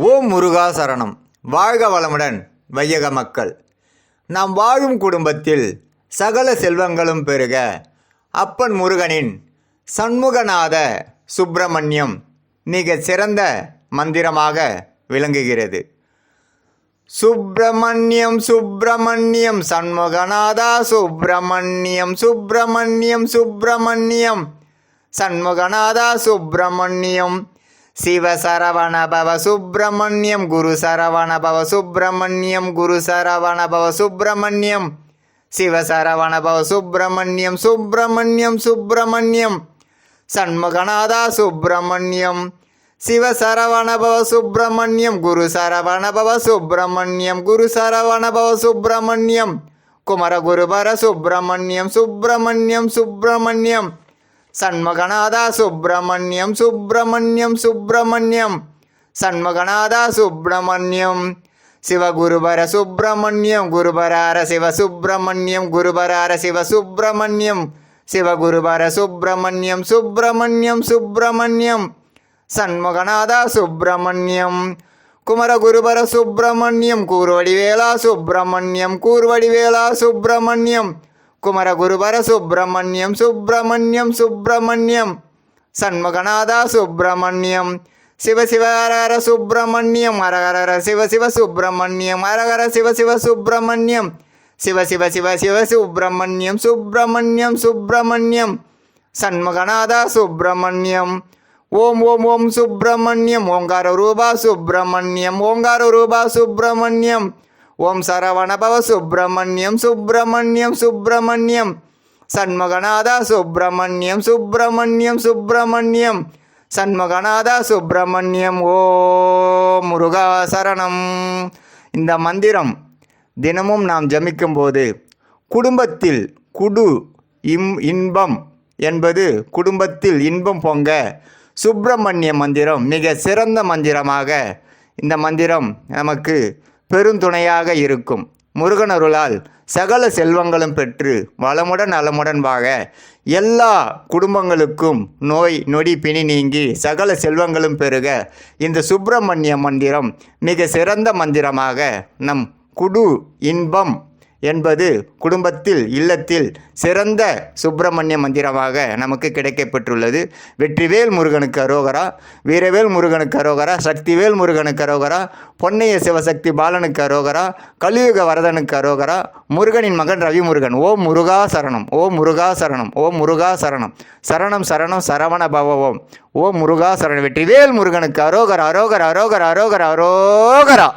ஓம் முருகா சரணம். வாழ்க வளமுடன் வையக மக்கள். நாம் வாழும் குடும்பத்தில் சகல செல்வங்களும் பெருக அப்பன் முருகனின் சண்முகநாத சுப்பிரமணியம் மிக சிறந்த மந்திரமாக விளங்குகிறது. சுப்பிரமணியம் சுப்பிரமணியம் சண்முகநாதா சுப்பிரமணியம் சுப்பிரமணியம் சுப்பிரமணியம் சண்முகநாதா சுப்பிரமணியம் சிவ சரவண பவ சுப்பிரமணியம் குரு சரவண பவ சுப்பிரமணியம் குரு சரவண பவ சுப்பிரமணியம் சிவ சரவண பவ சுப்பிரமணியம் சுப்பிரமணியம் சுப்பிரமணியம் சண்முகநாதா சுப்பிரமணியம் சிவ சரவண பவ சுப்பிரமணியம் குரு சரவண பவ சுப்பிரமணியம் குரு சரவண பவ சுப்பிரமணியம் குமர குருபர சுப்பிரமணியம் சுப்பிரமணியம் சுப்பிரமணியம் சண்முகநாதா சுப்பிரமணியம் சுப்பிரமணியம் சுப்பிரமணியம் சண்முகநாதா சுப்பிரமணியம் சிவகுருபர சுப்பிரமணியம் குருபரார சிவ சுப்பிரமணியம் குருபரார சிவ சுப்பிரமணியம் சிவகுருபர சுப்பிரமணியம் சுப்பிரமணியம் சுப்பிரமணியம் சண்முகநாதா சுப்பிரமணியம் குமரகுருபர சுப்பிரமணியம் கூர்வடிவேலா சுப்பிரமணியம் கூர்வடிவேலா சுப்பிரமணியம் குமரகுருபர சுப்பிரமணியம் சுப்பிரமணியம் சுப்பிரமணியம் சண்முகநாதா சுப்பிரமணியம் சிவ சிவ ஹரஹர சுப்பிரமணியம் ஹரஹர சிவ சிவ சுப்பிரமணியம் ஹரஹர சிவ சிவ சுப்பிரமணியம் சிவ சிவ சிவ சிவ சுப்பிரமணியம் சுப்பிரமணியம் சுப்பிரமணியம் சண்முகநாதா சுப்பிரமணியம் ஓம் ஓம் ஓம் சுப்பிரமணியம் ஓங்கார ரூபா சுப்பிரமணியம் ஓங்கார ரூபா சுப்பிரமணியம் ஓம் சரவண பவ சுப்பிரமணியம் சுப்பிரமணியம் சுப்பிரமணியம் சண்முகநாதா சுப்பிரமணியம் சுப்பிரமணியம் சுப்பிரமணியம் சண்முகநாதா சுப்பிரமணியம். ஓ முருகா சரணம். இந்த மந்திரம் தினமும் நாம் ஜபிக்கும்போது குடும்பத்தில் இன்பம் என்பது குடும்பத்தில் இன்பம் பொங்க சுப்பிரமணிய மந்திரம் மிக சிறந்த மந்திரமாக இந்த மந்திரம் நமக்கு பெருந்துணையாக இருக்கும். முருகனருளால் சகல செல்வங்களும் பெற்று வளமுடன் நலமுடன் வாழ எல்லா குடும்பங்களுக்கும் நோய் நொடி பிணி நீங்கி சகல செல்வங்களும் பெருக இந்த சுப்பிரமணிய மந்திரம் மிக சிறந்த மந்திரமாக நம் இன்பம் என்பது குடும்பத்தில் இல்லத்தில் சிறந்த சுப்பிரமணிய மந்திரமாக நமக்கு கிடைக்கப்பெற்றுள்ளது. வெற்றிவேல் முருகனுக்கு அரோகரா, வீரவேல் முருகனுக்கு அரோகரா, சக்திவேல் முருகனுக்கு அரோகரா, பொன்னைய சிவசக்தி பாலனுக்கு அரோகரா, கலியுக வரதனுக்கு அரோகரா, முருகனின் மகன் ரவி முருகன். ஓம் முருகா சரணம். ஓம் முருகா சரணம். ஓம் முருகா சரணம். சரணம் சரணம் சரவண பவம். ஓம் முருகா சரணம். வெற்றிவேல் முருகனுக்கு அரோகரா அரோகரா அரோகரா அரோகரா அரோகரா.